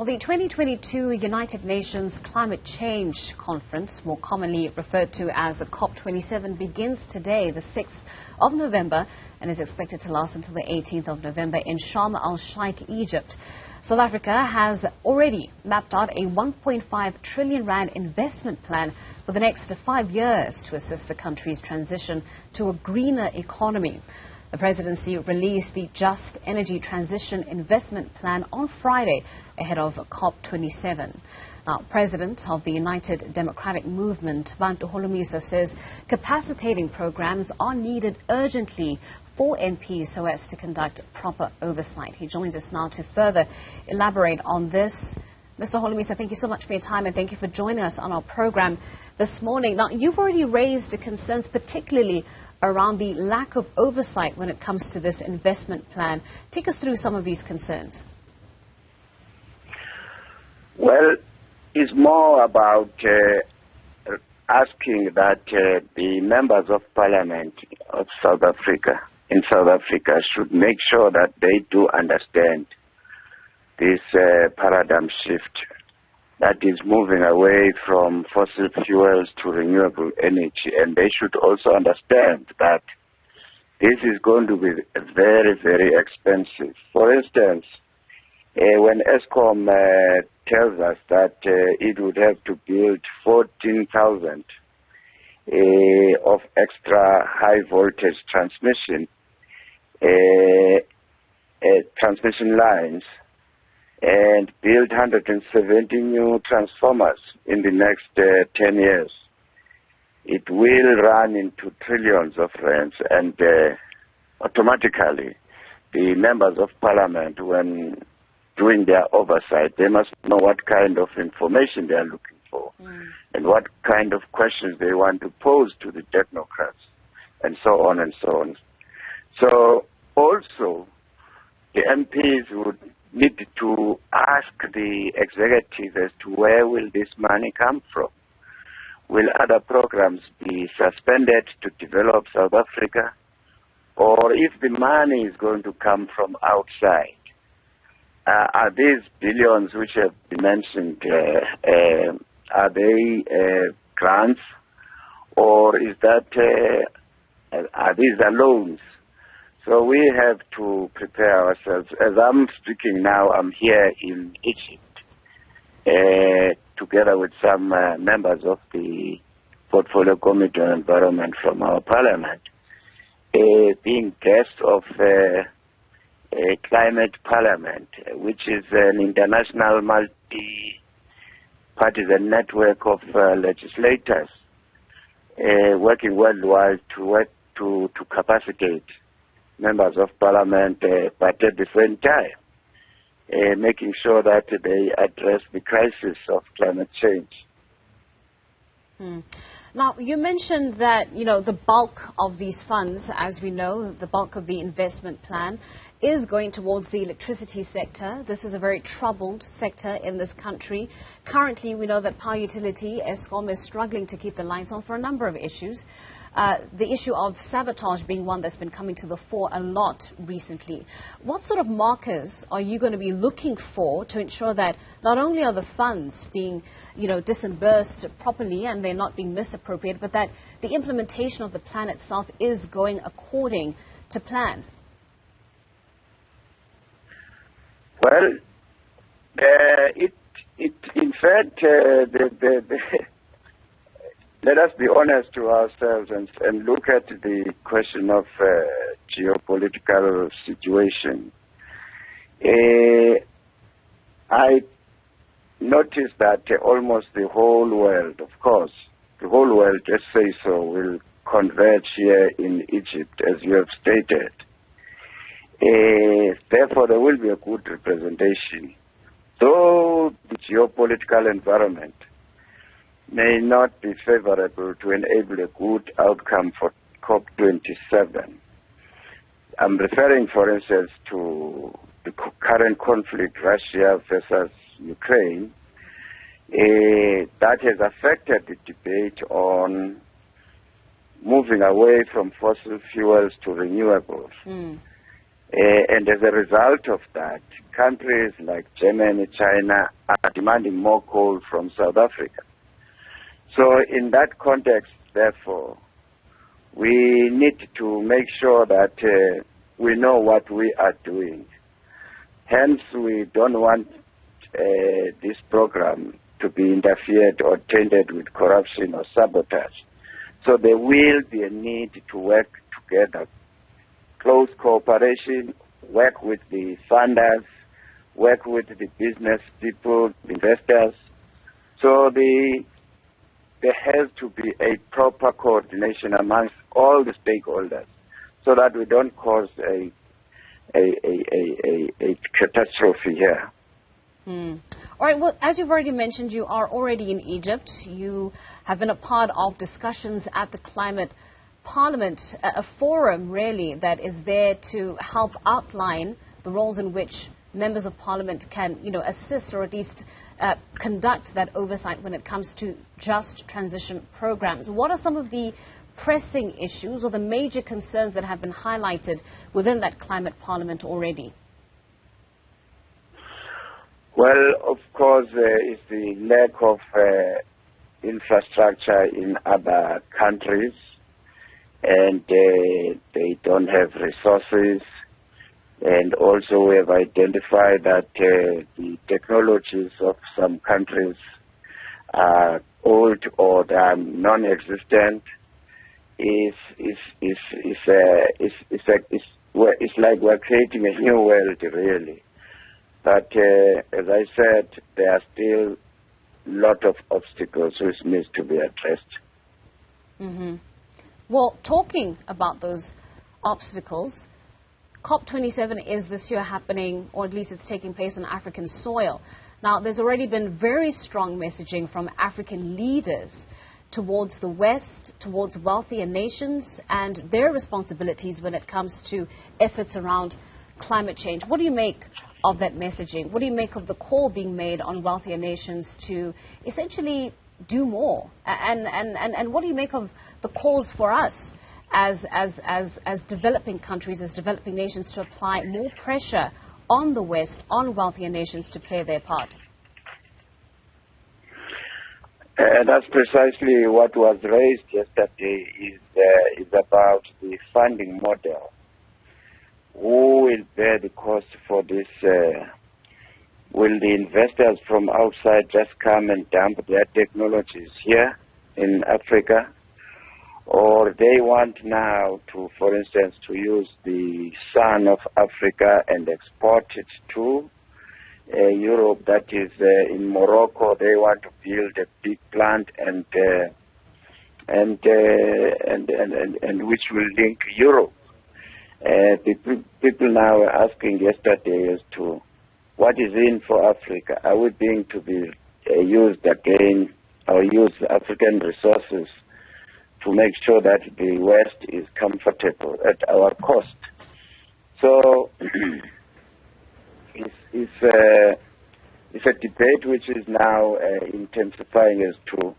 Well, the 2022 United Nations Climate Change Conference, more commonly referred to as the COP27, begins today, the 6th of November, and is expected to last until the 18th of November in Sharm el-Sheikh, Egypt. South Africa has already mapped out a 1.5 trillion rand investment plan for the next 5 years to assist the country's transition to a greener economy. The presidency released the Just Energy Transition Investment Plan on Friday ahead of COP27. Now, President of the United Democratic Movement, Bantu Holomisa, says capacitating programs are needed urgently for MPs so as to conduct proper oversight. He joins us now to further elaborate on this. Mr. Holomisa, thank you so much for your time and thank you for joining us on our program this morning. Now, you've already raised concerns particularly around the lack of oversight when it comes to this investment plan. Take us through some of these concerns. Well, it's more about asking that the members of Parliament of South Africa, in South Africa, should make sure that they do understand this paradigm shift that is moving away from fossil fuels to renewable energy. And they should also understand that this is going to be very, very expensive. For instance, when ESCOM tells us that it would have to build 14,000 of extra high voltage transmission lines, and build 170 new transformers in the next 10 years, it will run into trillions of rands, and automatically the members of Parliament, when doing their oversight, they must know what kind of information they are looking for and what kind of questions they want to pose to the technocrats, and so on and so on. So also the MPs would need to ask the executive as to where will this money come from. Will other programs be suspended to develop South Africa? Or if the money is going to come from outside, are these billions which have been mentioned, are they grants? Or is that, are these loans? So we have to prepare ourselves. As I'm speaking now, I'm here in Egypt, together with some members of the Portfolio Committee on Environment from our Parliament, being guests of a Climate Parliament, which is an international multi-partisan network of legislators working worldwide to capacitate members of Parliament, but at the same time, making sure that they address the crisis of climate change. Now, you mentioned that, the bulk of these funds, as we know, the bulk of the investment plan is going towards the electricity sector. This is a very troubled sector in this country. Currently, we know that power utility, ESCOM, is struggling to keep the lights on for a number of issues. The issue of sabotage being one that's been coming to the fore a lot recently. What sort of markers are you going to be looking for to ensure that not only are the funds being, disbursed properly and they're not being misappropriated, but that the implementation of the plan itself is going according to plan? Well, in fact, let us be honest to ourselves and look at the question of geopolitical situation. I noticed that almost the whole world, of course, the whole world, let's say so, will converge here in Egypt, as you have stated. Therefore, there will be a good representation. Though the geopolitical environment may not be favorable to enable a good outcome for COP27. I'm referring, for instance, to the current conflict, Russia versus Ukraine, that has affected the debate on moving away from fossil fuels to renewables. And as a result of that, countries like Germany, China are demanding more coal from South Africa. So in that context, therefore, we need to make sure that we know what we are doing. Hence, we don't want this program to be interfered or tainted with corruption or sabotage. So there will be a need to work together, close cooperation, work with the funders, work with the business people, investors. So there has to be a proper coordination amongst all the stakeholders so that we don't cause a catastrophe here. All right, well, as you've already mentioned, you are already in Egypt. You have been a part of discussions at the Climate Parliament, a forum really that is there to help outline the roles in which members of Parliament can, assist or at least conduct that oversight when it comes to just transition programs. What are some of the pressing issues or the major concerns that have been highlighted within that Climate Parliament already? Well, of course, it's the lack of infrastructure in other countries, and they don't have resources. And also we have identified that the technologies of some countries are old or they are non-existent. It's like we're creating a new world, really. But as I said, there are still a lot of obstacles which needs to be addressed. Well, talking about those obstacles, COP27 is this year happening, or at least it's taking place on African soil. Now, there's already been very strong messaging from African leaders towards the West, towards wealthier nations, and their responsibilities when it comes to efforts around climate change. What do you make of that messaging? What do you make of the call being made on wealthier nations to essentially do more? And what do you make of the calls for us as developing countries, as developing nations, to apply more pressure on the West, on wealthier nations to play their part? That's precisely what was raised yesterday, is about the funding model. Who will bear the cost for this? Will the investors from outside just come and dump their technologies here in Africa? Or they want now to, for instance, to use the sun of Africa and export it to Europe, that is in Morocco. They want to build a big plant and which will link Europe. People now are asking yesterday as to what is in for Africa. Are we being to be used again, or use African resources to make sure that the West is comfortable at our cost? So it's a debate which is now intensifying as to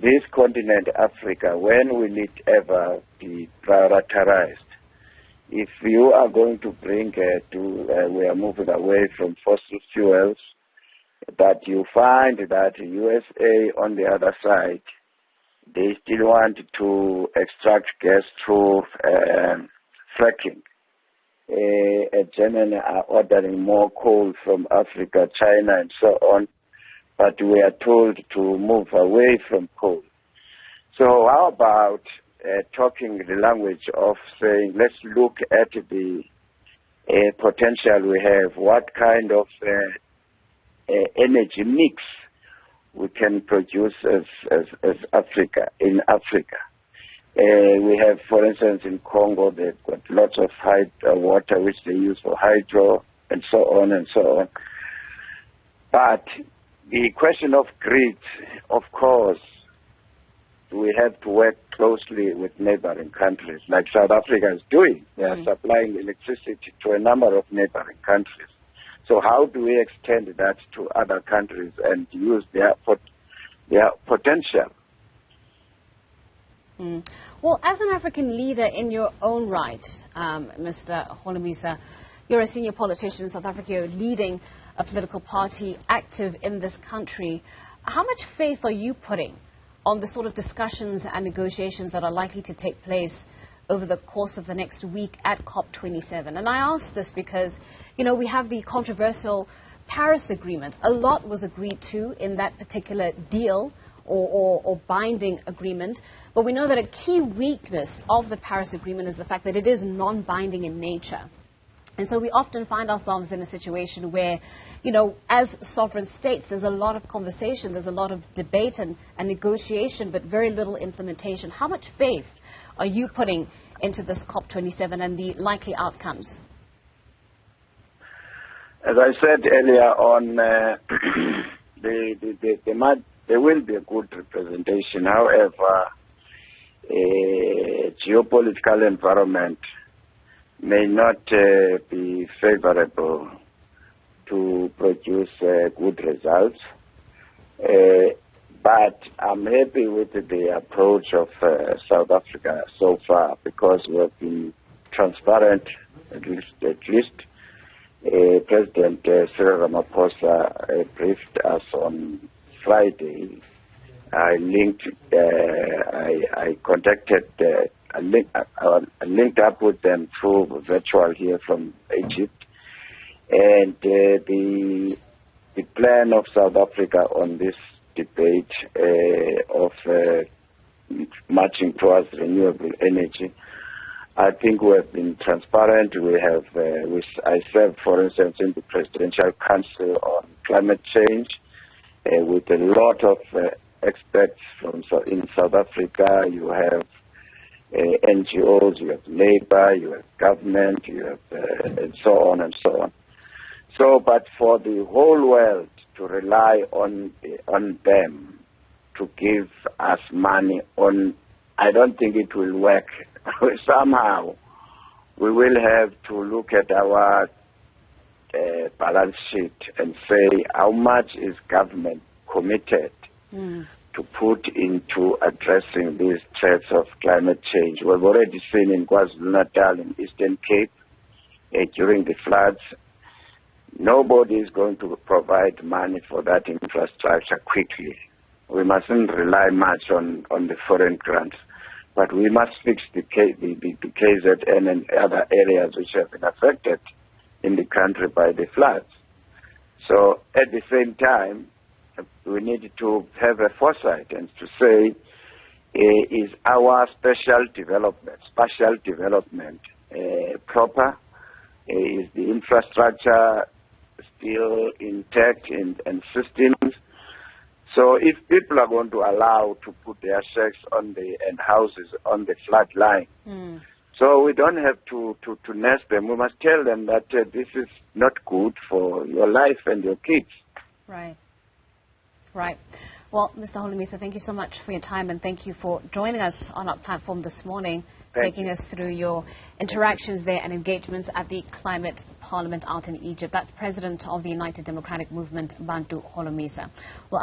this continent, Africa. When will it ever be prioritized? If you are going to bring we are moving away from fossil fuels, but you find that USA on the other side, they still want to extract gas through fracking. Germany are ordering more coal from Africa, China, and so on, but we are told to move away from coal. So how about talking the language of saying, let's look at the potential we have, what kind of energy mix we can produce as Africa, in Africa. We have, for instance, in Congo, they've got lots of water which they use for hydro, and so on and so on. But the question of grids, of course, we have to work closely with neighboring countries, like South Africa is doing. They are supplying electricity to a number of neighboring countries. So how do we extend that to other countries and use their potential? Well, as an African leader in your own right, Mr. Holomisa, you're a senior politician in South Africa, you're leading a political party active in this country. How much faith are you putting on the sort of discussions and negotiations that are likely to take place over the course of the next week at COP27? And I ask this because, you know, we have the controversial Paris Agreement. A lot was agreed to in that particular deal or binding agreement, but we know that a key weakness of the Paris Agreement is the fact that it is non-binding in nature. And so we often find ourselves in a situation where, you know, as sovereign states, there's a lot of conversation, there's a lot of debate and negotiation, but very little implementation. How much faith are you putting into this COP27 and the likely outcomes? As I said earlier on, there will be a good representation. However, a geopolitical environment may not be favorable to produce good results. But I'm happy with the approach of South Africa so far because we have been transparent, at least. President Cyril Ramaphosa briefed us on Friday. I linked up with them through virtual here from Egypt, and the plan of South Africa on this debate of marching towards renewable energy. I think we have been transparent. We have, I serve, for instance, in the Presidential Council on Climate Change with a lot of experts in South Africa. You have NGOs, you have labor, you have government, you have and so on and so on. So, but for the whole world to rely on them to give us money I don't think it will work. Somehow, we will have to look at our balance sheet and say how much is government committed to put into addressing these threats of climate change. We've already seen in KwaZulu-Natal and Eastern Cape during the floods. Nobody is going to provide money for that infrastructure quickly. We mustn't rely much on the foreign grants, but we must fix the KZN and other areas which have been affected in the country by the floods. So at the same time, we need to have a foresight and to say, is our spatial development proper? Is the infrastructure still intact and systems? So if people are going to allow to put their shacks and houses on the flood line, so we don't have to nest them. We must tell them that this is not good for your life and your kids. Right. Right. Well, Mr. Holomisa, thank you so much for your time and thank you for joining us on our platform this morning, taking us through your interactions there and engagements at the Climate Parliament out in Egypt. That's President of the United Democratic Movement, Bantu Holomisa. Well,